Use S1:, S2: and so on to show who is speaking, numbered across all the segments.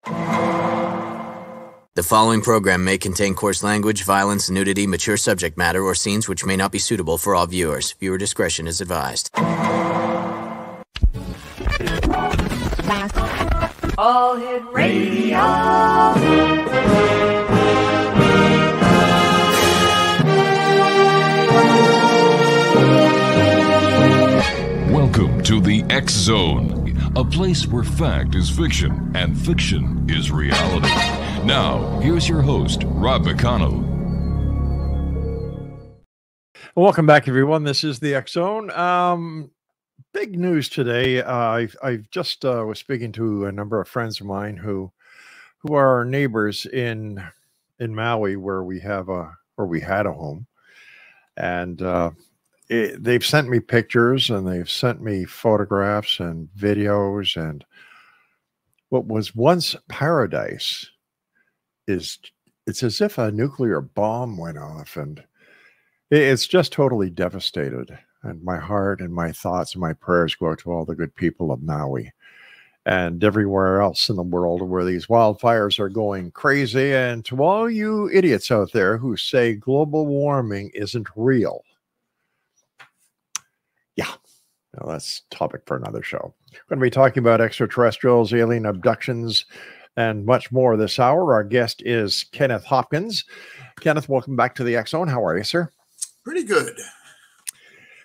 S1: The following program may contain coarse language, violence, nudity, mature subject matter, or scenes which may not be suitable for all viewers. Viewer discretion is advised.
S2: All Hit Radio.
S3: Welcome to the X Zone, a place where fact is fiction and fiction is reality. Now, here's your host, Rob McConnell.
S4: Welcome back, everyone. This is the X Zone. Big news today. I've just was speaking to a number of friends of mine who are our neighbors in Maui, where we had a home, and they've sent me pictures and they've sent me photographs and videos, and what was once paradise it's as if a nuclear bomb went off, and it's just totally devastated. And my heart and my thoughts and my prayers go out to all the good people of Maui and everywhere else in the world where these wildfires are going crazy, and to all you idiots out there who say global warming isn't real. Yeah, well, that's a topic for another show. We're going to be talking about extraterrestrials, alien abductions, and much more this hour. Our guest is Kenneth Hopkins. Kenneth, welcome back to the X Zone. How are you, sir?
S5: Pretty good.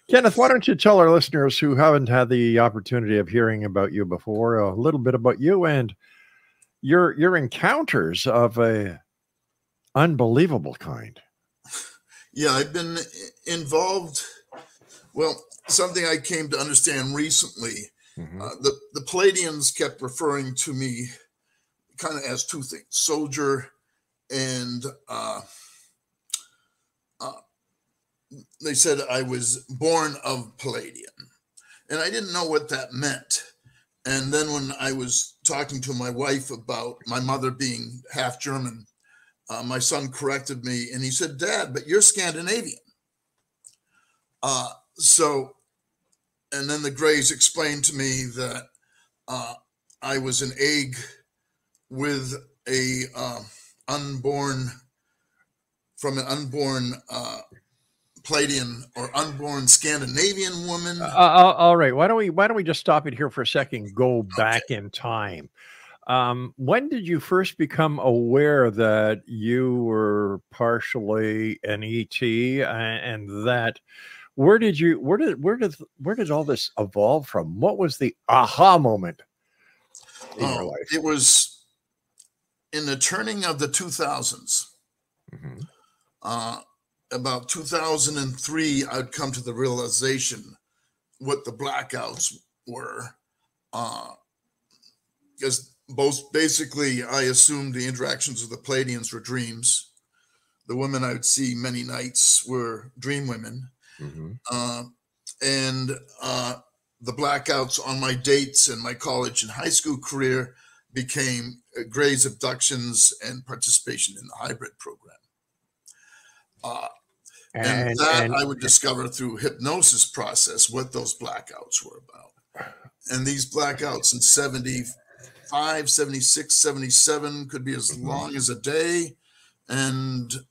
S4: Kenneth, why don't you tell our listeners who haven't had the opportunity of hearing about you before a little bit about you and your encounters of a unbelievable kind?
S5: Yeah, I've been involved. Well, something I came to understand recently, the Palladians kept referring to me kind of as two things, soldier and they said I was born of Palladian, and I didn't know what that meant. And then when I was talking to my wife about my mother being half German, my son corrected me and he said, "Dad, but you're Scandinavian." And then the Greys explained to me that I was an egg with a unborn Palladian or unborn Scandinavian woman.
S4: All right. Why don't we just stop it here for a second? Go back in time. When did you first become aware that you were partially an ET, and that where did all this evolve from? What was the aha moment in your life?
S5: It was in the turning of the 2000s. About 2003, I'd come to the realization what the blackouts were, because basically I assumed the interactions with the Palladians were dreams. The women I would see many nights were dream women, and the blackouts on my dates and my college and high school career became Gray's abductions and participation in the hybrid program. And I would discover through hypnosis process what those blackouts were about. And these blackouts in 75, 76, 77 could be as long as a day and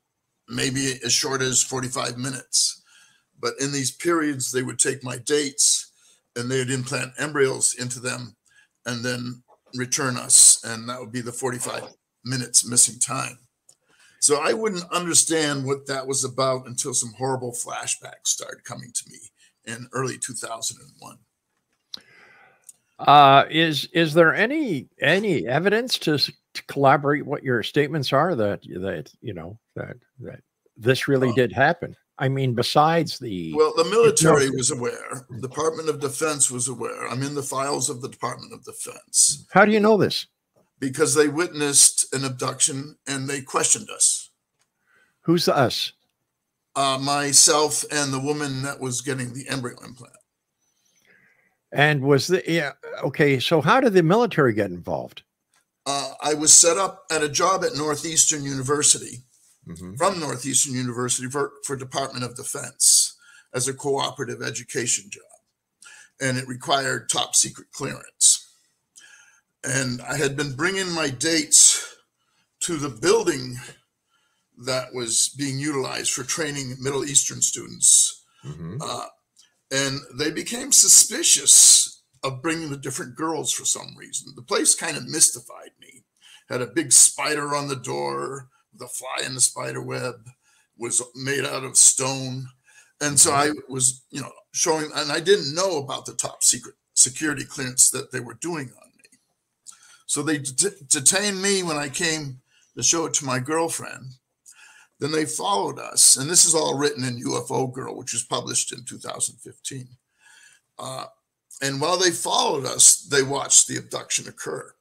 S5: maybe as short as 45 minutes. But in these periods, they would take my dates and they would implant embryos into them and then return us. And that would be the 45 minutes missing time. So I wouldn't understand what that was about until some horrible flashbacks started coming to me in early 2001.
S4: Is there any evidence to collaborate what your statements are that this really did happen? I mean, besides the
S5: military was aware, the Department of Defense was aware. I'm in the files of the Department of Defense.
S4: How do you know this?
S5: Because they witnessed an abduction and they questioned us.
S4: Who's the us?
S5: Myself and the woman that was getting the embryo implant.
S4: And okay. So how did the military get involved?
S5: I was set up at a job at Northeastern University, from Northeastern University for Department of Defense as a cooperative education job. And it required top secret clearance. And I had been bringing my dates to the building that was being utilized for training Middle Eastern students. And they became suspicious of bringing the different girls for some reason. The place kind of mystified me. Had a big spider on the door, the fly in the spider web, was made out of stone. And so I was, showing, and I didn't know about the top secret security clearance that they were doing on me. So they detained me when I came to show it to my girlfriend. Then they followed us, and this is all written in UFO Girl, which was published in 2015. And while they followed us, they watched the abduction occur.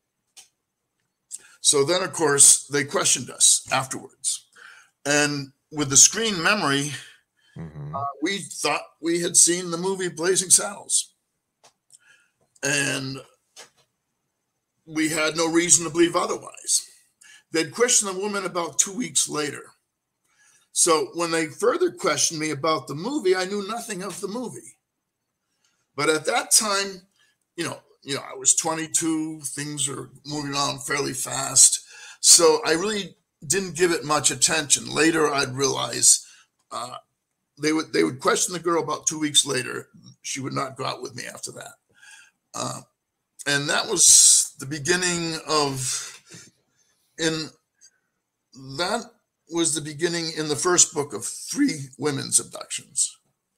S5: So then, of course, they questioned us afterwards. And with the screen memory, we thought we had seen the movie Blazing Saddles. And we had no reason to believe otherwise. They'd questioned the woman about 2 weeks later. So when they further questioned me about the movie, I knew nothing of the movie. But at that time, I was 22, things are moving on fairly fast. So I really didn't give it much attention. Later, I'd realize they would question the girl about 2 weeks later. She would not go out with me after that. And that was the beginning in the first book of 3 women's abductions.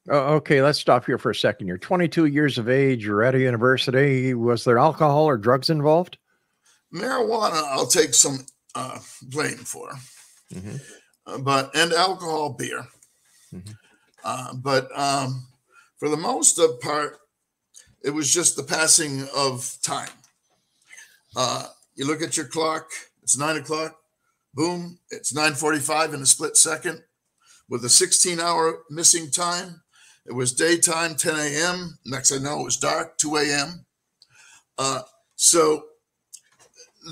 S4: Oh, okay, let's stop here for a second. You're 22 years of age. You're at a university. Was there alcohol or drugs involved?
S5: Marijuana, I'll take some blame for, and alcohol, beer. But for the most part, it was just the passing of time. You look at your clock; it's 9 o'clock. Boom! It's 9:45 in a split second, with a 16-hour missing time. It was daytime, 10 a.m. Next I know, it was dark, 2 a.m. So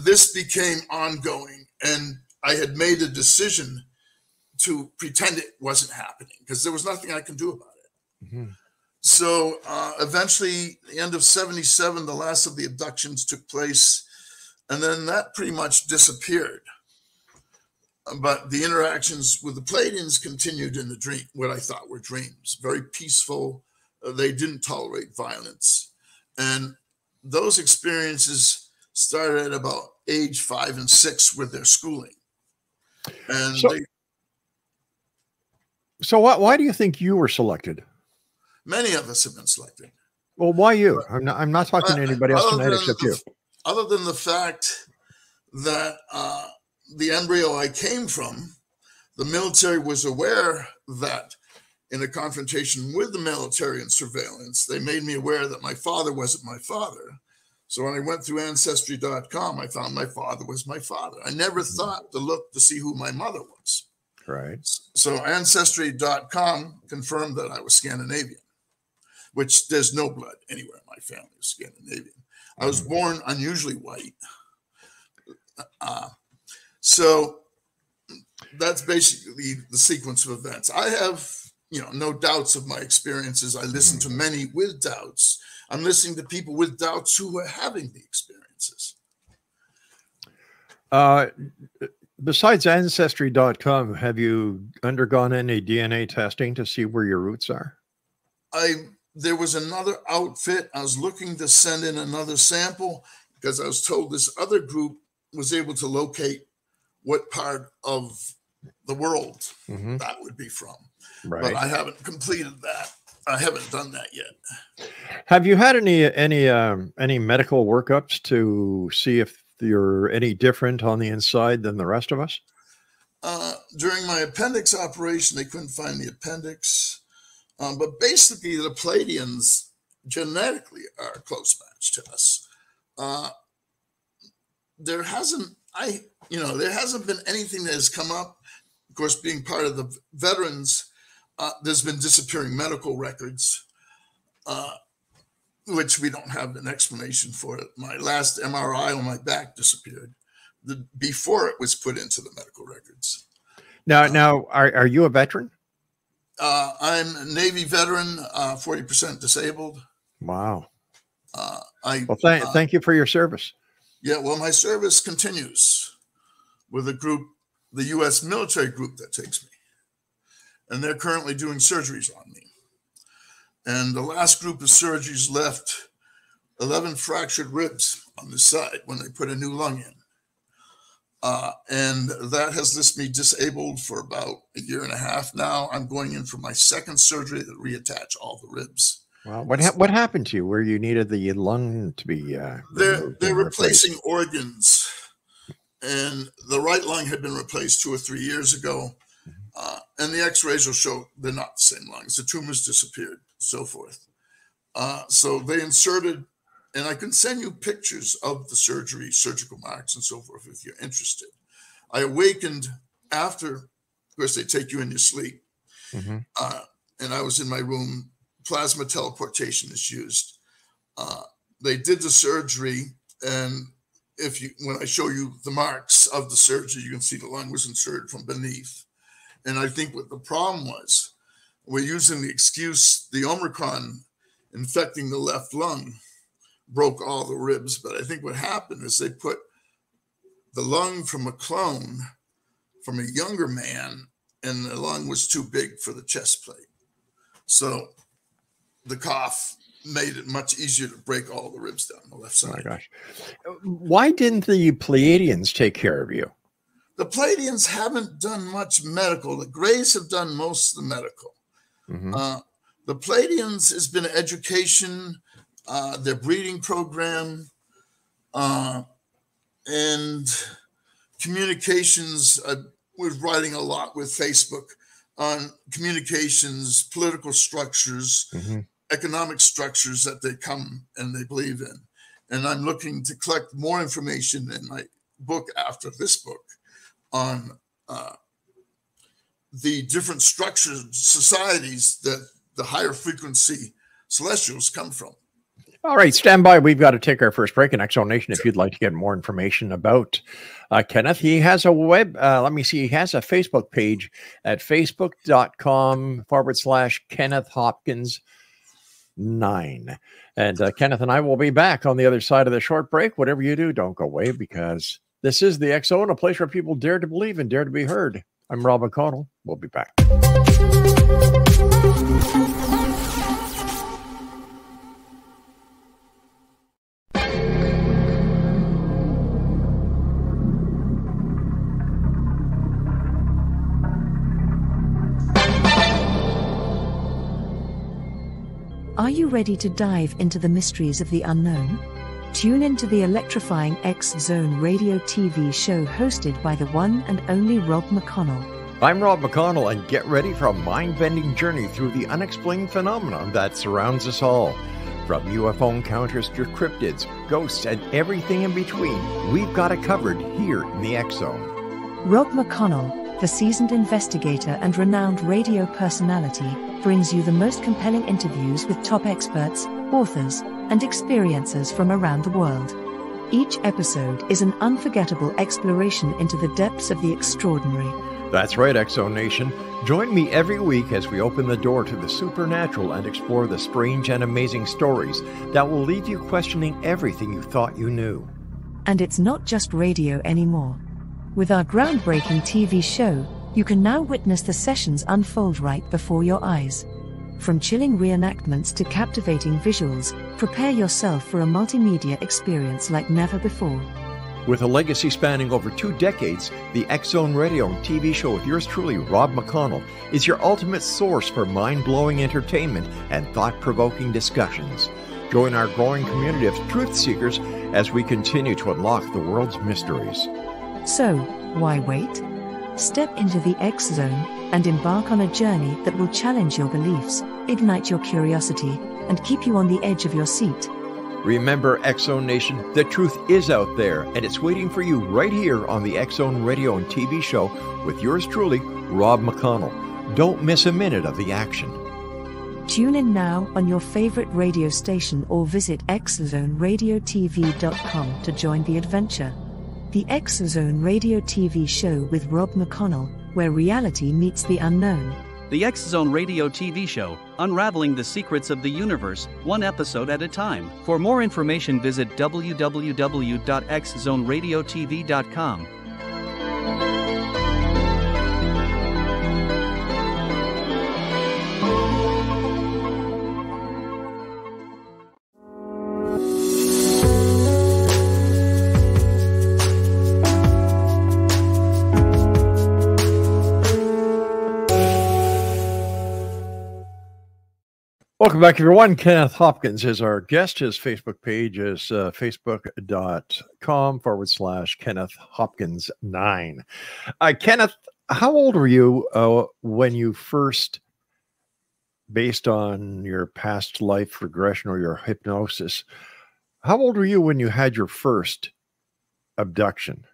S5: this became ongoing, and I had made a decision to pretend it wasn't happening because there was nothing I could do about it. So eventually, the end of 77, the last of the abductions took place, and then that pretty much disappeared. But the interactions with the Pleiadians continued in the dream, what I thought were dreams, very peaceful. They didn't tolerate violence. And those experiences started at about age 5 and 6 with their schooling. And
S4: so why do you think you were selected?
S5: Many of us have been selected.
S4: Well, why you? I'm not talking to anybody else tonight except you.
S5: Other than the fact that the embryo I came from, the military was aware that in a confrontation with the military and surveillance, they made me aware that my father wasn't my father. So when I went through Ancestry.com, I found my father was my father. I never thought to look to see who my mother was.
S4: Right.
S5: So Ancestry.com confirmed that I was Scandinavian, which there's no blood anywhere in my family is Scandinavian. I was born unusually white. So that's basically the sequence of events. I have, no doubts of my experiences. I listen to many with doubts. I'm listening to people with doubts who are having the experiences.
S4: Besides Ancestry.com, have you undergone any DNA testing to see where your roots are?
S5: There was another outfit. I was looking to send in another sample because I was told this other group was able to locate what part of the world that would be from. Right. But I haven't completed that. I haven't done that yet.
S4: Have you had any medical workups to see if you're any different on the inside than the rest of us?
S5: During my appendix operation, they couldn't find the appendix. But basically, the Pleiadians genetically are a close match to us. There hasn't been anything that has come up. Of course, being part of the veterans, there's been disappearing medical records, which we don't have an explanation for. My last MRI on my back disappeared before it was put into the medical records.
S4: Now, are you a veteran?
S5: I'm a Navy veteran, 40% disabled.
S4: Wow. Thank you for your service.
S5: Yeah, well, my service continues with a group, the U.S. military group that takes me. And they're currently doing surgeries on me. And the last group of surgeries left 11 fractured ribs on the side when they put a new lung in. And that has left me disabled for about a year and a half now. I'm going in for my second surgery to reattach all the ribs.
S4: Well, what happened to you where you needed the lung to be
S5: they're replacing organs, and the right lung had been replaced 2 or 3 years ago, and the x-rays will show they're not the same lungs. The tumors disappeared, so forth. So they inserted, and I can send you pictures of the surgery, surgical marks and so forth if you're interested. I awakened after, of course, they take you in your sleep, and I was in my room. Plasma teleportation is used. They did the surgery, and when I show you the marks of the surgery, you can see the lung was inserted from beneath. And I think what the problem was, we're using the excuse, the Omicron infecting the left lung broke all the ribs. But I think what happened is they put the lung from a clone from a younger man, and the lung was too big for the chest plate. So the cough made it much easier to break all the ribs down the left side.
S4: Oh my gosh. Why didn't the Pleiadians take care of you?
S5: The Pleiadians haven't done much medical. The Greys have done most of the medical. The Pleiadians has been education, their breeding program, and communications. I was writing a lot with Facebook on communications, political structures, economic structures that they come and they believe in. And I'm looking to collect more information in my book after this book on the different structures, societies that the higher frequency celestials come from.
S4: All right, stand by. We've got to take our first break in X Zone Nation. If you'd like to get more information about Kenneth, he has a he has a Facebook page at facebook.com/Kenneth Hopkins 9. And Kenneth and I will be back on the other side of the short break. Whatever you do, don't go away, because this is the X Zone, a place where people dare to believe and dare to be heard. I'm Rob McConnell. We'll be back.
S6: Are you ready to dive into the mysteries of the unknown? Tune into the electrifying X Zone radio TV show hosted by the one and only Rob McConnell.
S4: I'm Rob McConnell, and get ready for a mind-bending journey through the unexplained phenomenon that surrounds us all. From UFO encounters to cryptids, ghosts, and everything in between, we've got it covered here in the X Zone.
S6: Rob McConnell, the seasoned investigator and renowned radio personality, brings you the most compelling interviews with top experts, authors, and experiencers from around the world. Each episode is an unforgettable exploration into the depths of the extraordinary.
S4: That's right, X Zone Nation. Join me every week as we open the door to the supernatural and explore the strange and amazing stories that will leave you questioning everything you thought you knew.
S6: And it's not just radio anymore. With our groundbreaking TV show, you can now witness the sessions unfold right before your eyes. From chilling reenactments to captivating visuals, prepare yourself for a multimedia experience like never before.
S4: With a legacy spanning over 2 decades, the X Zone Radio and TV show with yours truly, Rob McConnell, is your ultimate source for mind-blowing entertainment and thought-provoking discussions. Join our growing community of truth seekers as we continue to unlock the world's mysteries.
S6: So, why wait? Step into the X Zone and embark on a journey that will challenge your beliefs, ignite your curiosity, and keep you on the edge of your seat.
S4: Remember, X Zone Nation, the truth is out there, and it's waiting for you right here on the X Zone Radio and TV show with yours truly, Rob McConnell. Don't miss a minute of the action.
S6: Tune in now on your favorite radio station or visit xzoneradiotv.com to join the adventure. The X Zone Radio TV show with Rob McConnell, where reality meets the unknown.
S7: the X Zone radio TV show, unraveling the secrets of the universe, one episode at a time. For more information, visit www.xzoneradiotv.com.
S4: Welcome back, everyone. Kenneth Hopkins is our guest. His Facebook page is facebook.com/Kenneth Hopkins 9. Kenneth, how old were you when you first, based on your past life regression or your hypnosis, how old were you when you had your first abduction?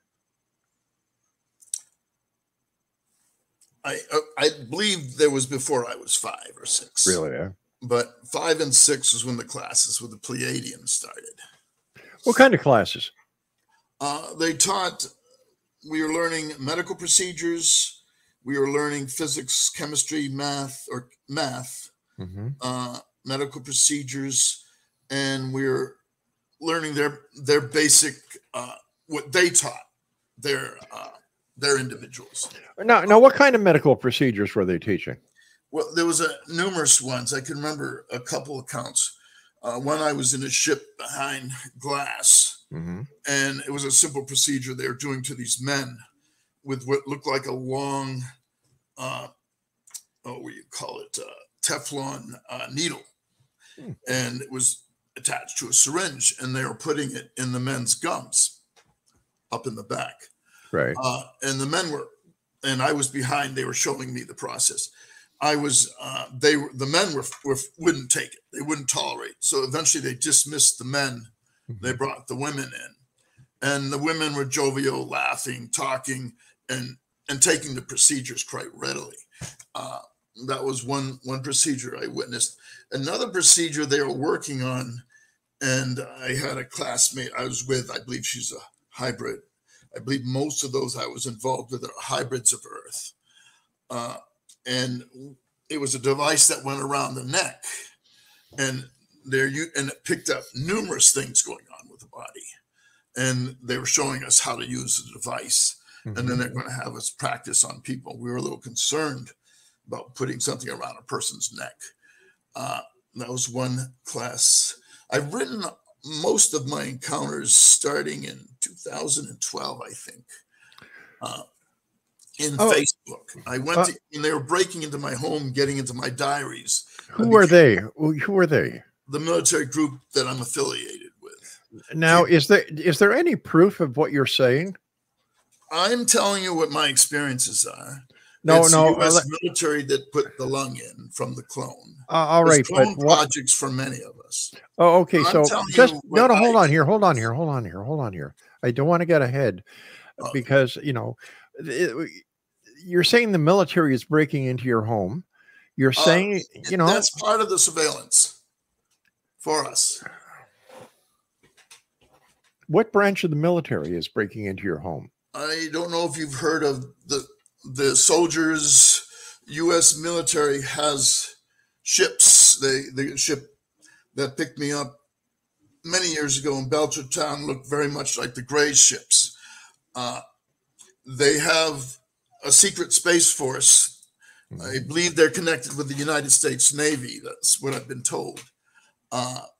S5: I believe there was before I was 5 or 6.
S4: Really? Yeah.
S5: But 5 and 6 was when the classes with the Pleiadians started.
S4: What kind of classes?
S5: They taught, we were learning medical procedures. We were learning physics, chemistry, math, medical procedures. And we were learning their basic, what they taught their individuals.
S4: Now, what kind of medical procedures were they teaching?
S5: Well, there was numerous ones. I can remember a couple accounts. One, I was in a ship behind glass, and it was a simple procedure they were doing to these men with what looked like a long, Teflon needle. And it was attached to a syringe, and they were putting it in the men's gums up in the back.
S4: Right.
S5: And the men were, and I was behind, they were showing me the process. The men wouldn't take it. They wouldn't tolerate. So eventually they dismissed the men. They brought the women in, and the women were jovial, laughing, talking, and taking the procedures quite readily. That was one procedure I witnessed. Another procedure they were working on, and I had a classmate I was with, I believe she's a hybrid. I believe most of those I was involved with are hybrids of Earth. And it was a device that went around the neck, and it picked up numerous things going on with the body. And they were showing us how to use the device. And then they're going to have us practice on people. We were a little concerned about putting something around a person's neck. That was one class. I've written most of my encounters starting in 2012, I think. In Facebook. I went and they were breaking into my home, getting into my diaries.
S4: Who were they? Who are they?
S5: The military group that I'm affiliated with.
S4: Now, is there any proof of what you're saying?
S5: I'm telling you what my experiences are.
S4: No.
S5: US military that put the lung in from the clone.
S4: All right,
S5: clone projects for many of us.
S4: Oh, okay.
S5: So
S4: just hold on here. I don't want to get ahead because you're saying the military is breaking into your home. You're saying,
S5: that's part of the surveillance for us.
S4: What branch of the military is breaking into your home?
S5: I don't know if you've heard of the soldiers. U.S. military has ships. The ship that picked me up many years ago in Belchertown looked very much like the Gray ships. They have a secret space force. I believe they're connected with the United States Navy. That's what I've been told.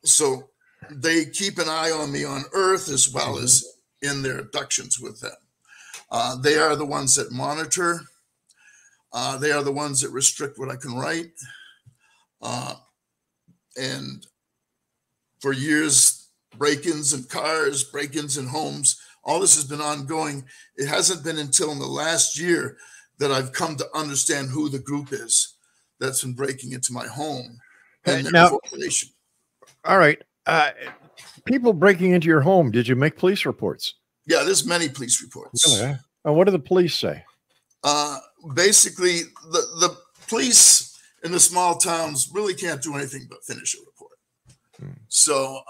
S5: So they keep an eye on me on Earth as well as in their abductions with them. They are the ones that monitor. They are the ones that restrict what I can write. And for years, break-ins in cars, break-ins in homes, all this has been ongoing. It hasn't been until in the last year that I've come to understand who the group is that's been breaking into my home and their corporation. All
S4: right. People breaking into your home, did you make police reports?
S5: Yeah, there's many police reports.
S4: Really? What do the police say?
S5: Basically, the police in the small towns really can't do anything but finish a report. So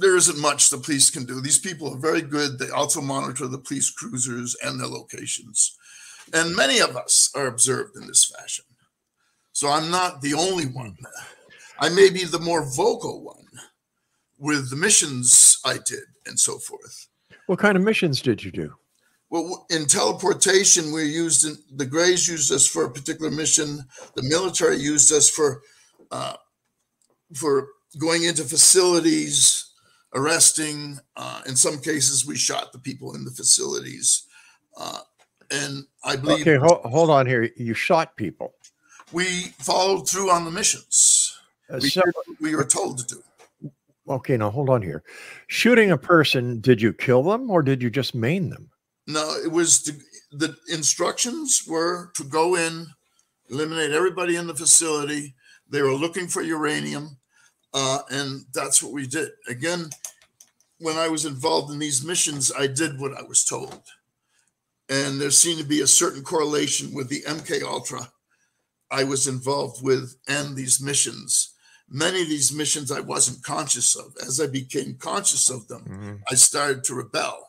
S5: there isn't much the police can do. These people are very good. They also monitor the police cruisers and their locations. And many of us are observed in this fashion. So I'm not the only one. I may be the more vocal one with the missions I did and so forth.
S4: What kind of missions did you do?
S5: Well, in teleportation, the Greys used us for a particular mission. The military used us for going into facilities, arresting. In some cases, we shot the people in the facilities. And I believe...
S4: Okay, hold on here. You shot people.
S5: We followed through on the missions. We did what we were told to do.
S4: Okay, now hold on here. Shooting a person, did you kill them or did you just maim them?
S5: No, it was the instructions were to go in, eliminate everybody in the facility. They were looking for uranium, and that's what we did. Again, when I was involved in these missions, I did what I was told. And there seemed to be a certain correlation with the MK Ultra I was involved with and these missions. Many of these missions I wasn't conscious of. As I became conscious of them, I started to rebel,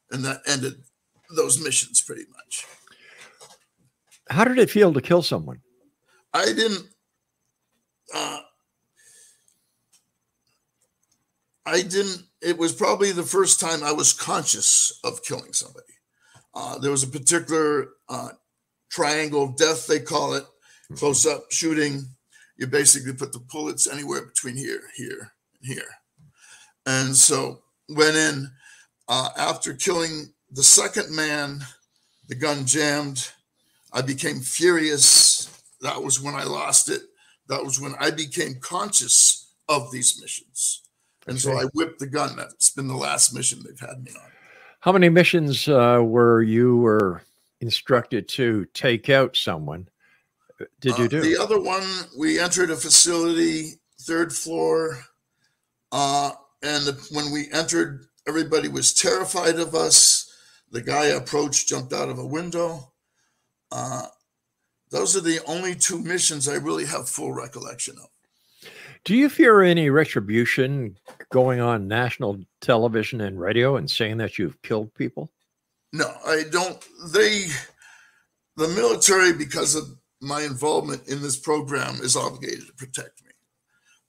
S5: and that ended those missions pretty much.
S4: How did it feel to kill someone?
S5: I didn't. It was probably the first time I was conscious of killing somebody. There was a particular triangle of death, they call it, close up shooting. You basically put the bullets anywhere between here, here, and here. And so went in after killing the second man, the gun jammed. I became furious. That was when I lost it. That was when I became conscious of these missions. And so I whipped the gun. That's been the last mission they've had me on.
S4: How many missions were you instructed to take out someone? Did you do?
S5: The other one, we entered a facility, 3rd floor. When we entered, everybody was terrified of us. The guy approached, jumped out of a window. Those are the only 2 missions I really have full recollection of.
S4: Do you fear any retribution going on national television and radio and saying that you've killed people?
S5: No, I don't. The military, because of my involvement in this program, is obligated to protect me.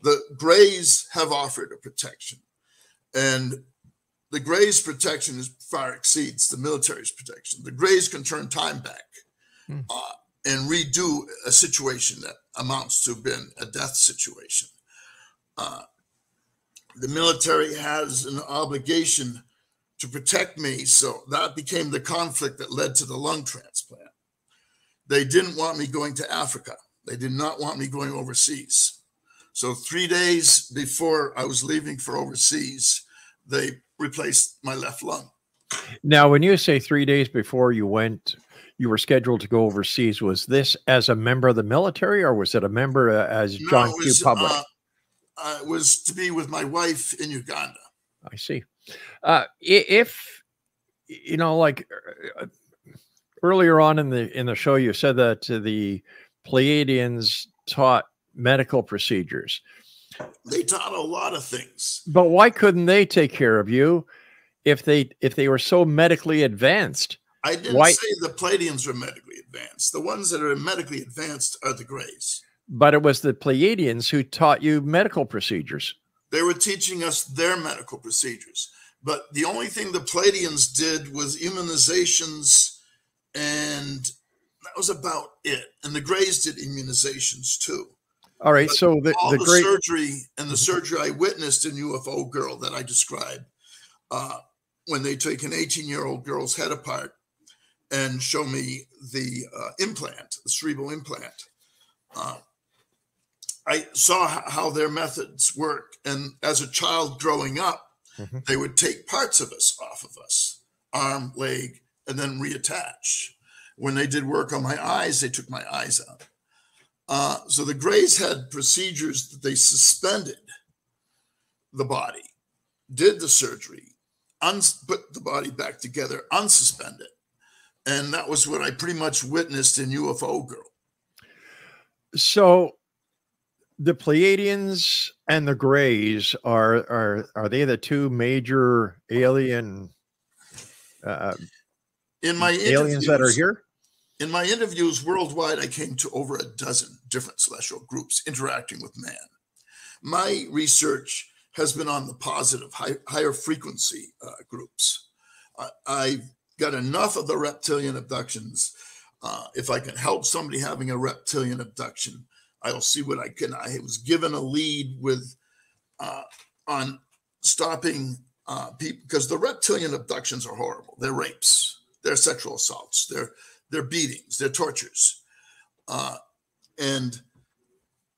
S5: The Greys have offered a protection, and the Greys' protection far exceeds the military's protection. The Greys can turn time back and redo a situation that amounts to have been a death situation. The military has an obligation to protect me, so that became the conflict that led to the lung transplant. They didn't want me going to Africa. They did not want me going overseas. So 3 days before I was leaving for overseas, they replaced my left lung.
S4: Now, when you say 3 days before you went, you were scheduled to go overseas, was this as a member of the military or was it a member as John Q. Public?
S5: It was to be with my wife in Uganda.
S4: I see. If, you know, like earlier on in the show, you said that the Pleiadians taught medical procedures.
S5: They taught a lot of things.
S4: But why couldn't they take care of you if they were so medically advanced?
S5: I didn't say the Pleiadians were medically advanced. The ones that are medically advanced are the Greys.
S4: But it was the Pleiadians who taught you medical procedures.
S5: They were teaching us their medical procedures. But the only thing the Pleiadians did was immunizations, and that was about it. And the Greys did immunizations too.
S4: All right,
S5: but
S4: so
S5: the surgery and the surgery I witnessed in UFO Girl that I described, when they take an 18-year-old girl's head apart and show me the implant, the cerebral implant, I saw how their methods work. And as a child growing up, they would take parts of us off of us, arm, leg, and then reattach. When they did work on my eyes, they took my eyes out. So the Greys had procedures that they suspended the body, did the surgery, put the body back together, unsuspended. And that was what I pretty much witnessed in UFO Girl.
S4: So the Pleiadians and the Greys are they the 2 major alien
S5: in my
S4: aliens that are here?
S5: In my interviews worldwide, I came to over a dozen different celestial groups interacting with man. My research has been on the positive, higher frequency groups. I've got enough of the reptilian abductions. If I can help somebody having a reptilian abduction, I'll see what I can. I was given a lead with on stopping people, because the reptilian abductions are horrible. They're rapes, they're sexual assaults, they're beatings, they're tortures, and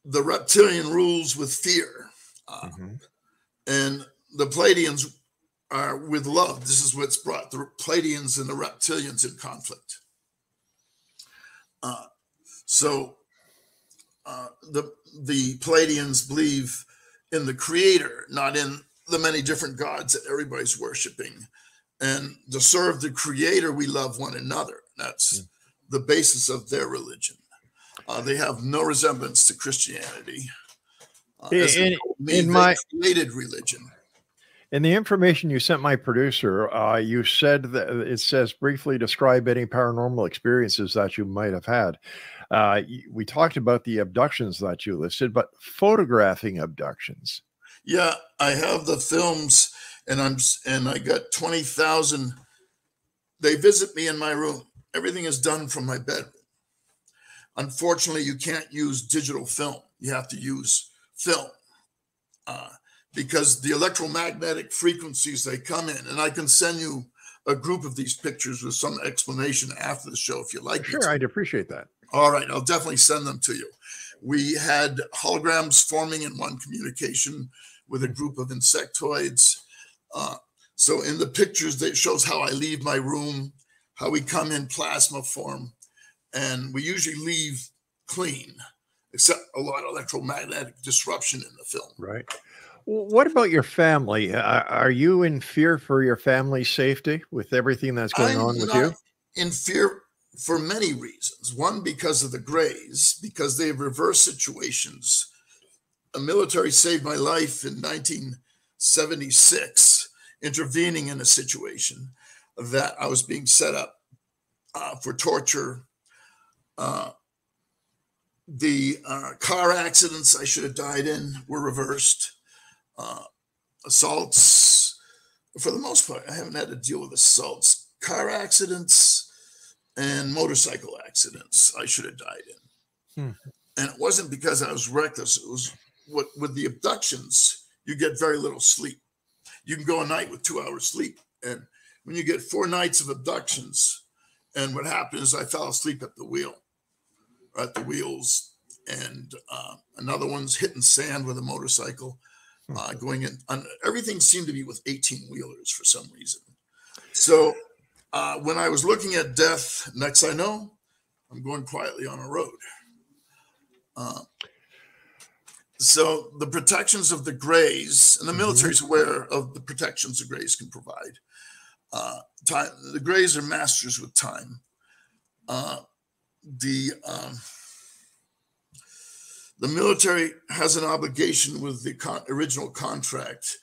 S5: the reptilian rules with fear. And the Pleiadians are with love. This is what's brought the Pleiadians and the reptilians in conflict. So the Pleiadians believe in the creator, not in the many different gods that everybody's worshiping. And to serve the creator, we love one another. That's the basis of their religion. They have no resemblance to Christianity. In my created religion.
S4: In the information you sent my producer, you said that it says briefly describe any paranormal experiences that you might have had. We talked about the abductions that you listed, but photographing abductions.
S5: Yeah, I have the films, and I got 20,000. They visit me in my room. Everything is done from my bedroom. Unfortunately, you can't use digital film. You have to use film because the electromagnetic frequencies, they come in, and I can send you a group of these pictures with some explanation after the show if you like.
S4: Sure, I'd appreciate that.
S5: All right, I'll definitely send them to you. We had holograms forming in one communication with a group of insectoids. So in the pictures, it shows how I leave my room, how we come in plasma form, and we usually leave clean, except a lot of electromagnetic disruption in the film.
S4: Right. What about your family? Are you in fear for your family's safety with everything that's going on with you?
S5: In fear for many reasons. One, because of the Greys, because they have reversed situations. A military saved my life in 1976, intervening in a situation that I was being set up for torture. The car accidents I should have died in were reversed. Assaults, for the most part, I haven't had to deal with assaults. Car accidents and motorcycle accidents I should have died in. And it wasn't because I was reckless. It was with the abductions, you get very little sleep. You can go a night with 2 hours sleep. And when you get 4 nights of abductions, and what happened is I fell asleep at the wheels, and another one's hitting sand with a motorcycle, going in. Everything seemed to be with 18-wheelers for some reason. So when I was looking at death, next I know, I'm going quietly on a road. So the protections of the Greys, and the military's aware of the protections the Greys can provide. The Greys are masters with time. The military has an obligation with the original contract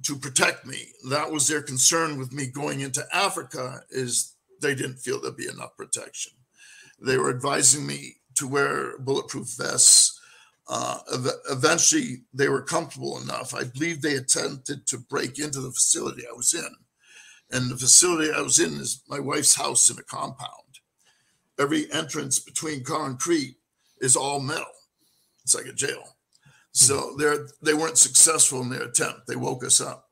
S5: to protect me. That was their concern with me going into Africa, is they didn't feel there'd be enough protection. They were advising me to wear bulletproof vests. Eventually, they were comfortable enough. I believe they attempted to break into the facility I was in. And the facility I was in is my wife's house in a compound. Every entrance between concrete is all metal. It's like a jail. So they weren't successful in their attempt. They woke us up,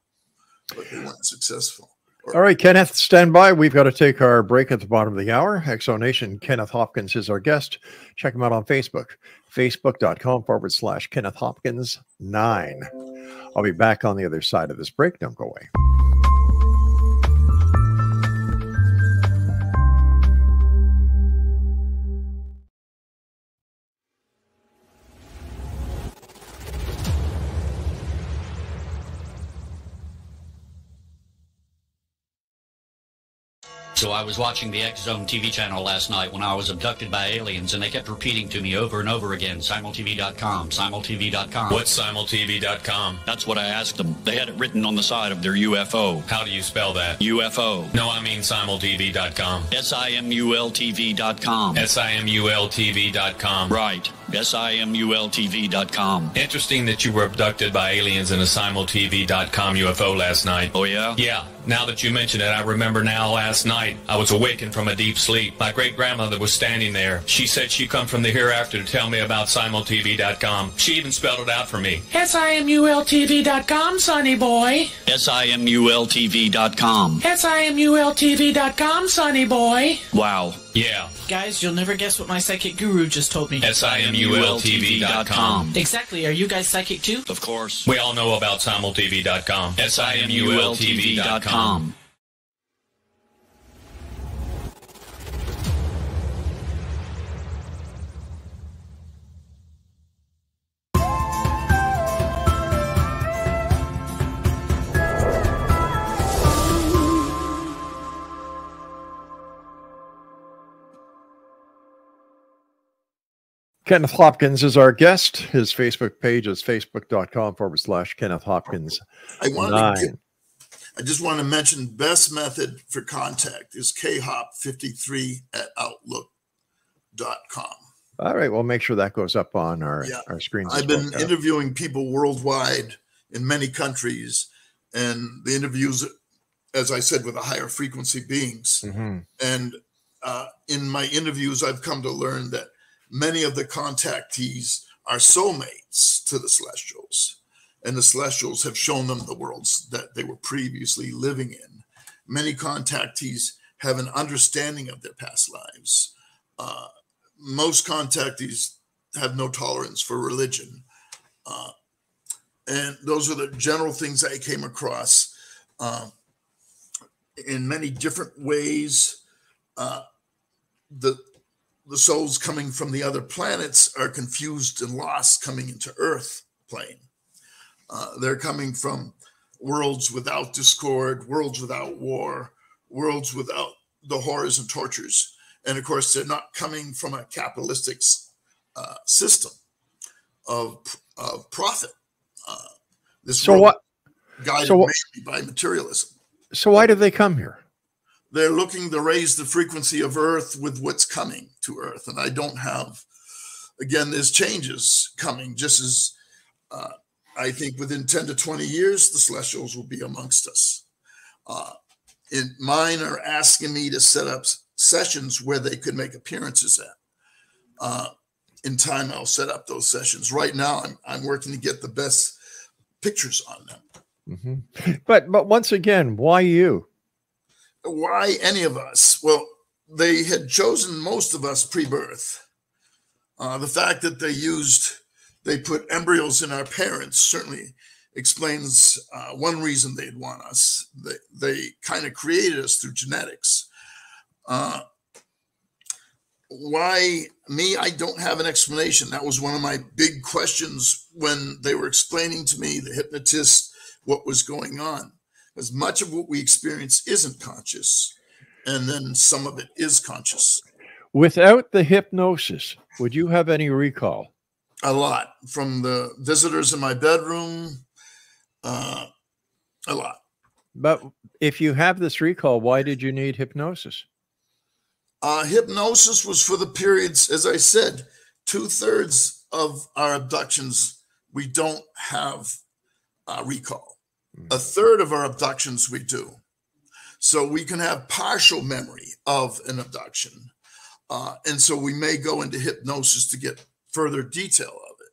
S5: but they weren't successful.
S4: All right, Kenneth, stand by. We've got to take our break at the bottom of the hour. Exonation, Kenneth Hopkins is our guest. Check him out on Facebook, facebook.com/Kenneth Hopkins 9. I'll be back on the other side of this break. Don't go away.
S8: So I was watching the X Zone TV channel last night when I was abducted by aliens, and they kept repeating to me over and over again, simultv.com, simultv.com.
S9: What's simultv.com?
S8: That's what I asked them. They had it written on the side of their UFO.
S9: How do you spell that?
S8: UFO.
S9: No, I mean simultv.com.
S8: simultv.com.
S9: simultv.com.
S8: Right. simultv.com.
S9: Interesting that you were abducted by aliens in a simultv.com UFO last night.
S8: Oh, yeah?
S9: Yeah. Now that you mention it, I remember now last night I was awakened from a deep sleep. My great-grandmother was standing there. She said she'd come from the hereafter to tell me about simultv.com. She even spelled it out for me.
S10: simultv.com, sonny boy.
S8: simultv.com.
S10: simultv.com, sonny boy.
S8: Wow.
S9: Yeah.
S10: Guys, you'll never guess what my psychic guru just told me.
S9: simultv.com.
S10: Exactly. Are you guys psychic too?
S8: Of course.
S9: We all know about simultv.com. simultv.com.
S4: Kenneth Hopkins is our guest. His Facebook page is facebook.com/Kenneth Hopkins.
S5: I just want to mention best method for contact is khop53@outlook.com.
S4: All right, we'll make sure that goes up on our screens.
S5: I've been interviewing people worldwide in many countries, and the interviews, as I said, with the higher frequency beings. And in my interviews, I've come to learn that many of the contactees are soulmates to the Celestials, and the Celestials have shown them the worlds that they were previously living in. Many contactees have an understanding of their past lives. Most contactees have no tolerance for religion. And those are the general things I came across in many different ways. The souls coming from the other planets are confused and lost coming into Earth plane. They're coming from worlds without discord, worlds without war, worlds without the horrors and tortures. And of course, they're not coming from a capitalistic system of profit. This world guided mainly by materialism.
S4: So why do they come here?
S5: They're looking to raise the frequency of Earth with what's coming to Earth. And I don't have, again, there's changes coming, just as I think within 10 to 20 years, the Celestials will be amongst us. Mine are asking me to set up sessions where they could make appearances at. In time, I'll set up those sessions. Right now, I'm working to get the best pictures on them.
S4: But once again, why you?
S5: Why any of us? Well, they had chosen most of us pre-birth. The fact that they put embryos in our parents certainly explains one reason they'd want us. They kind of created us through genetics. Why me? I don't have an explanation. That was one of my big questions when they were explaining to me, the hypnotist, what was going on. As much of what we experience isn't conscious, and then some of it is conscious.
S4: Without the hypnosis, would you have any recall?
S5: A lot. From the visitors in my bedroom, a lot.
S4: But if you have this recall, why did you need hypnosis?
S5: Hypnosis was for the periods, as I said, 2/3 of our abductions, we don't have recall. 1/3 of our abductions we do. So we can have partial memory of an abduction. And so we may go into hypnosis to get further detail of it.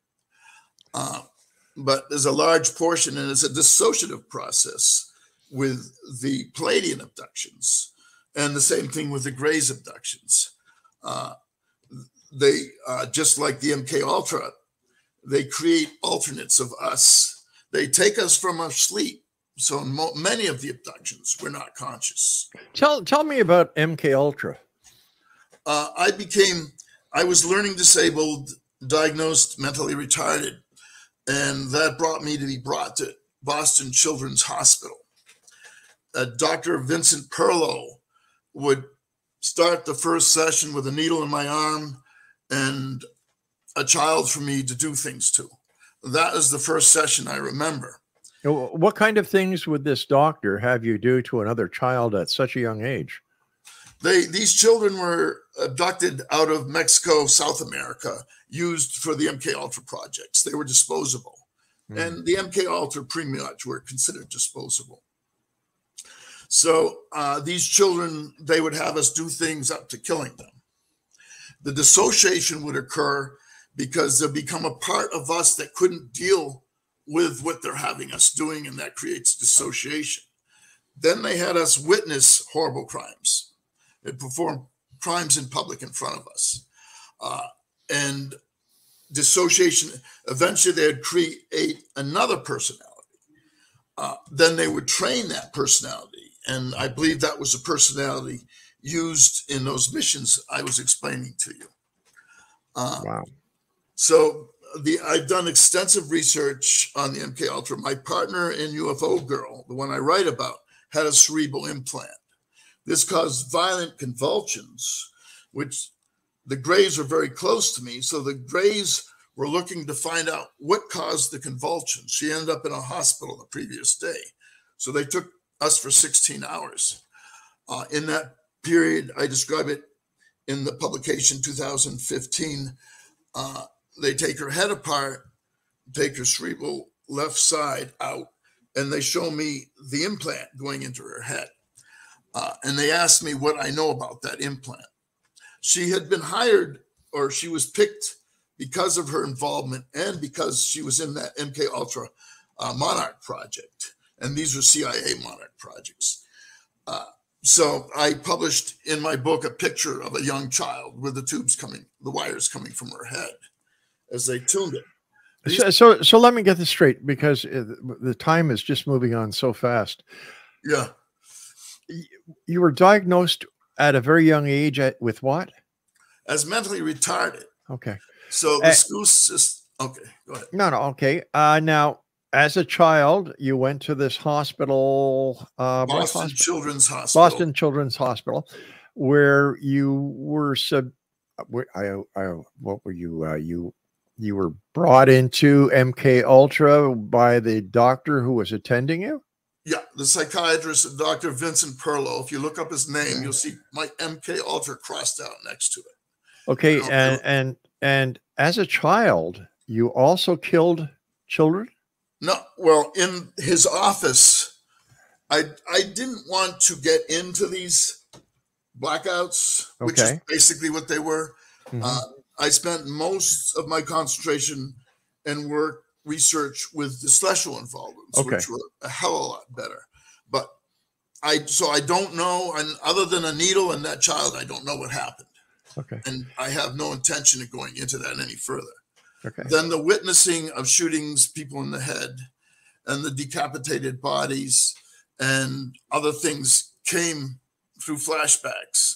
S5: But there's a large portion, and it's a dissociative process with the Palladian abductions, and the same thing with the Greys abductions. They, just like the MK Ultra, they create alternates of us. They take us from our sleep. So in many of the abductions, we're not conscious.
S4: Tell me about MK Ultra.
S5: I was learning disabled, diagnosed mentally retarded, and that brought me to be brought to Boston Children's Hospital. Dr. Vincent Perlow would start the first session with a needle in my arm and a child for me to do things to. That is the first session I remember.
S4: What kind of things would this doctor have you do to another child at such a young age?
S5: These children were abducted out of Mexico, South America, used for the MK Ultra projects. They were disposable. And the MK Ultra pretty much were considered disposable. So these children, they would have us do things up to killing them. The dissociation would occur because they'll become a part of us that couldn't deal with what they're having us doing, and that creates dissociation. Then they had us witness horrible crimes and perform crimes in public in front of us. And dissociation, eventually they would create another personality. Then they would train that personality. And I believe that was a personality used in those missions I was explaining to you.
S4: Wow.
S5: So I've done extensive research on the MK Ultra. My partner in UFO Girl, the one I write about, had a cerebral implant. This caused violent convulsions, which the Greys are very close to me. So the Greys were looking to find out what caused the convulsions. She ended up in a hospital the previous day. So they took us for 16 hours. In that period, I describe it in the publication 2015. They take her head apart, take her cerebral left side out, and they show me the implant going into her head. And they asked me what I know about that implant. She had been hired, or she was picked because of her involvement and because she was in that MK Ultra Monarch project. And these were CIA Monarch projects. So I published in my book a picture of a young child with the wires coming from her head as they tuned it.
S4: So let me get this straight, because the time is just moving on so fast.
S5: Yeah.
S4: You were diagnosed at a very young age with what?
S5: As mentally retarded.
S4: Okay.
S5: So the school system. Okay, go ahead.
S4: No, okay. Now, as a child, you went to this hospital,
S5: Boston Children's Hospital.
S4: Boston Children's Hospital, where you were what were you? You were brought into MK Ultra by the doctor who was attending you?
S5: Yeah, the psychiatrist, Dr. Vincent Perlow. If you look up his name, you'll see my MK Ultra crossed out next to it.
S4: Okay, and as a child, you also killed children?
S5: No, well, in his office, I didn't want to get into these blackouts, which is basically what they were. I spent most of my concentration and work research with the celestial involvements, which were a hell of a lot better. But I don't know, and other than a needle and that child, I don't know what happened.
S4: Okay.
S5: And I have no intention of going into that any further.
S4: Okay.
S5: Then the witnessing of shootings, people in the head, and the decapitated bodies and other things came through flashbacks.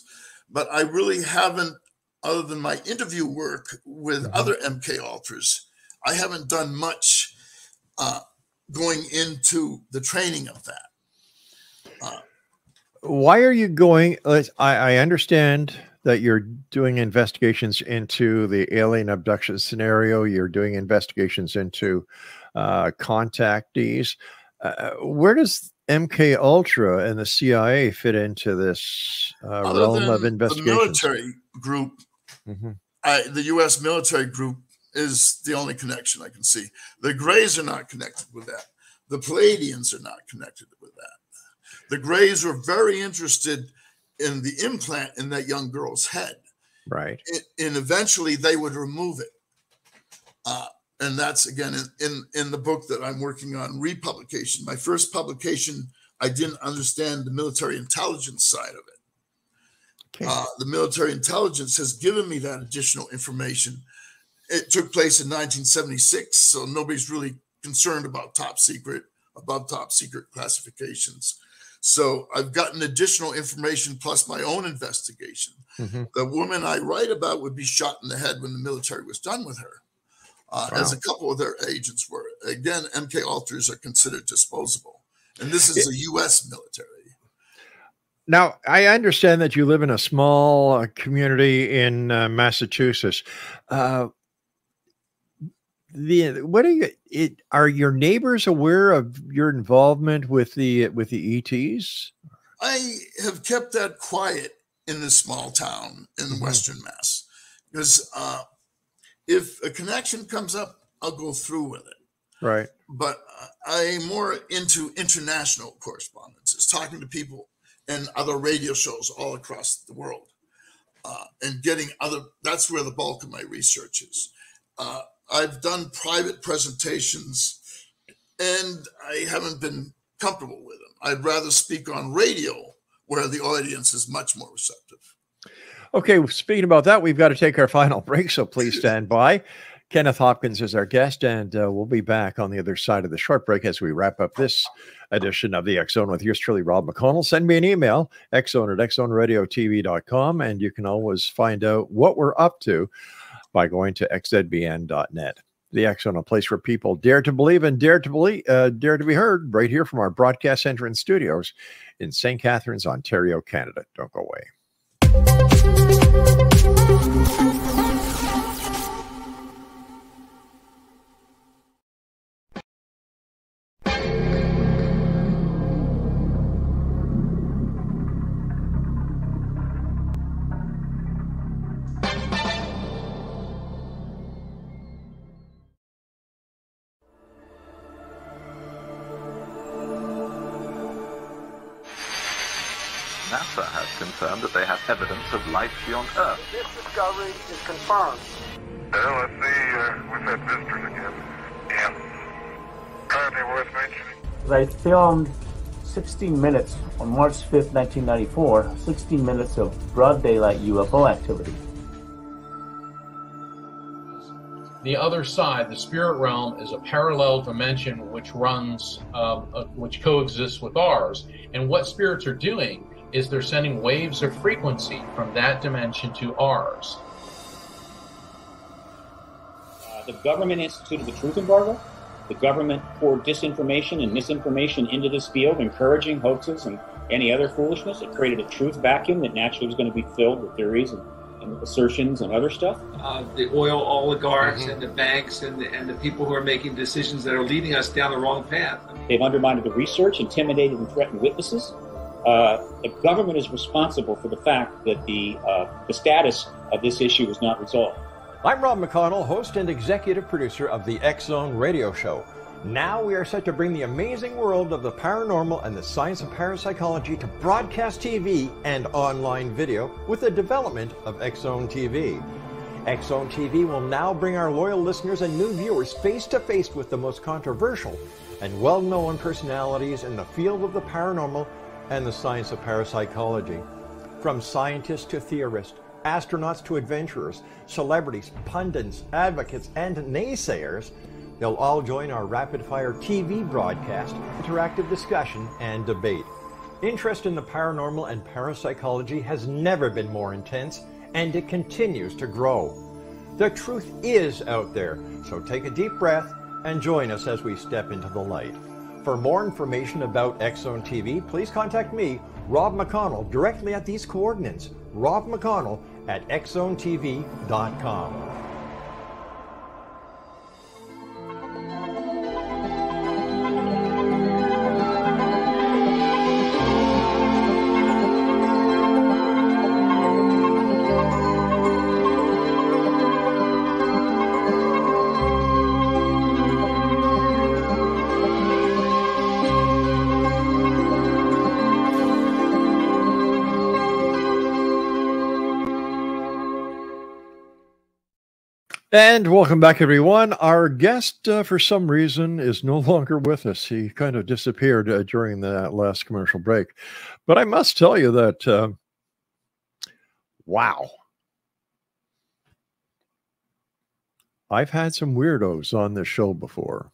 S5: But I really haven't, other than my interview work with other MK Ultras, I haven't done much going into the training of that.
S4: Why are you going? I understand that you're doing investigations into the alien abduction scenario. You're doing investigations into contactees. Where does MK Ultra and the CIA fit into this realm of investigation?
S5: The military group, the U.S. military group, is the only connection I can see. The Greys are not connected with that. The Palladians are not connected with that. The Greys were very interested in the implant in that young girl's head.
S4: Right.
S5: And eventually they would remove it. And that's, again, in the book that I'm working on, republication. My first publication, I didn't understand the military intelligence side of it. Okay. The military intelligence has given me that additional information. It took place in 1976, so nobody's really concerned about top secret, above top secret classifications. So I've gotten additional information plus my own investigation. The woman I write about would be shot in the head when the military was done with her, as a couple of their agents were. Again, MK Ultras are considered disposable. And this is the U.S. military.
S4: Now, I understand that you live in a small community in Massachusetts. Are your neighbors aware of your involvement with the ETs?
S5: I have kept that quiet in this small town in Western Mass, because if a connection comes up, I'll go through with it.
S4: Right.
S5: But I'm more into international correspondences, talking to people and other radio shows all across the world, and getting that's where the bulk of my research is. I've done private presentations, and I haven't been comfortable with them. I'd rather speak on radio, where the audience is much more receptive.
S4: Okay, speaking about that, we've got to take our final break, so please stand by. Kenneth Hopkins is our guest, and we'll be back on the other side of the short break as we wrap up this edition of the X Zone with yours truly, Rob McConnell. Send me an email, xzone@xzoneradiotv.com, and you can always find out what we're up to by going to xzbn.net. The X Zone, a place where people dare to believe and dare to be heard, right here from our broadcast center and studios in St. Catharines, Ontario, Canada. Don't go away.
S11: NASA has confirmed that they have evidence of life beyond Earth.
S12: This discovery is confirmed.
S13: Well, let's see, we've had visitors again. Yeah. Anything worth mentioning?
S14: I filmed 16 minutes on March 5th, 1994, 16 minutes of broad daylight UFO activity.
S15: The other side, the spirit realm, is a parallel dimension which runs, which coexists with ours. And what spirits are doing is they're sending waves of frequency from that dimension to ours.
S16: The government instituted the truth embargo. The government poured disinformation and misinformation into this field, encouraging hoaxes and any other foolishness. It created a truth vacuum that naturally was going to be filled with theories and assertions and other stuff.
S17: The oil oligarchs and the banks and the people who are making decisions that are leading us down the wrong path.
S16: They've undermined the research, intimidated and threatened witnesses. The government is responsible for the fact that the status of this issue is not resolved.
S18: I'm Rob McConnell, host and executive producer of the X Zone radio show. Now we are set to bring the amazing world of the paranormal and the science of parapsychology to broadcast TV and online video with the development of X Zone TV. X Zone TV will now bring our loyal listeners and new viewers face to face with the most controversial and well-known personalities in the field of the paranormal and the science of parapsychology. From scientists to theorists, astronauts to adventurers, celebrities, pundits, advocates, and naysayers, they'll all join our rapid-fire TV broadcast, interactive discussion, and debate. Interest in the paranormal and parapsychology has never been more intense, and it continues to grow. The truth is out there, so take a deep breath and join us as we step into the light. For more information about X Zone TV, please contact me, Rob McConnell, directly at these coordinates, Rob McConnell at xzonetv.com.
S4: And welcome back, everyone. Our guest, for some reason, is no longer with us. He kind of disappeared during the last commercial break. But I must tell you that, wow. I've had some weirdos on this show before.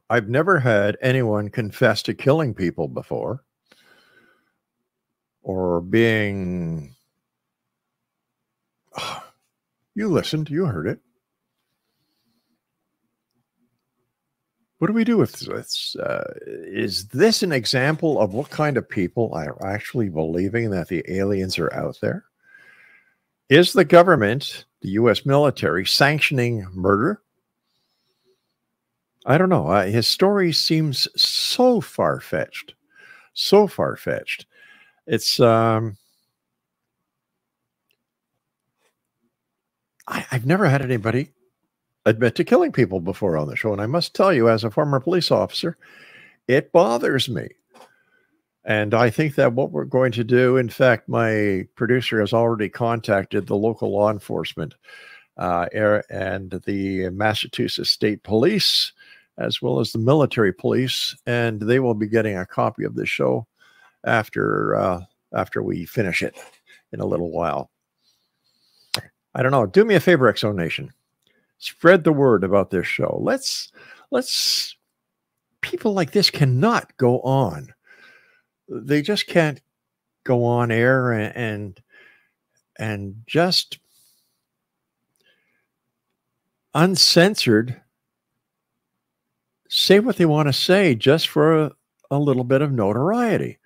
S4: I've never had anyone confess to killing people before, or being... You listened, you heard it. What do we do with this? Is this an example of what kind of people are actually believing that the aliens are out there? Is the government, the U.S. military, sanctioning murder? I don't know. His story seems so far-fetched. So far-fetched. It's... I've never had anybody admit to killing people before on the show. And I must tell you, as a former police officer, it bothers me. And I think that what we're going to do, in fact, my producer has already contacted the local law enforcement and the Massachusetts State Police, as well as the military police, and they will be getting a copy of the show after we finish it in a little while. I don't know. Do me a favor, Exo Nation. Spread the word about this show. Let's people like this cannot go on. They just can't go on air and just uncensored say what they want to say just for a little bit of notoriety.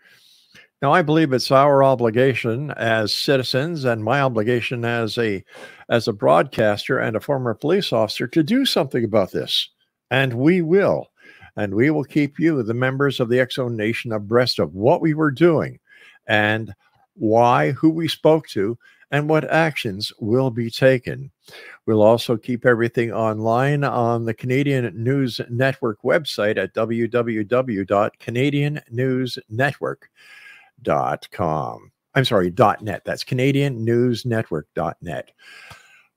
S4: Now, I believe it's our obligation as citizens and my obligation as a broadcaster and a former police officer to do something about this. And we will. And we will keep you, the members of the Exo Nation, abreast of what we were doing and why, who we spoke to, and what actions will be taken. We'll also keep everything online on the Canadian News Network website at www.canadiannewsnetwork.com. I'm sorry, .net. That's CanadianNewsNetwork.net.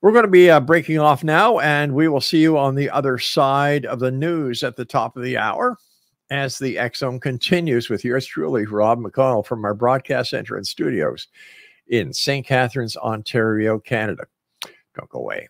S4: We're going to be breaking off now, and we will see you on the other side of the news at the top of the hour as the X-Zone continues with yours truly, Rob McConnell, from our broadcast center and studios in St. Catharines, Ontario, Canada. Don't go away.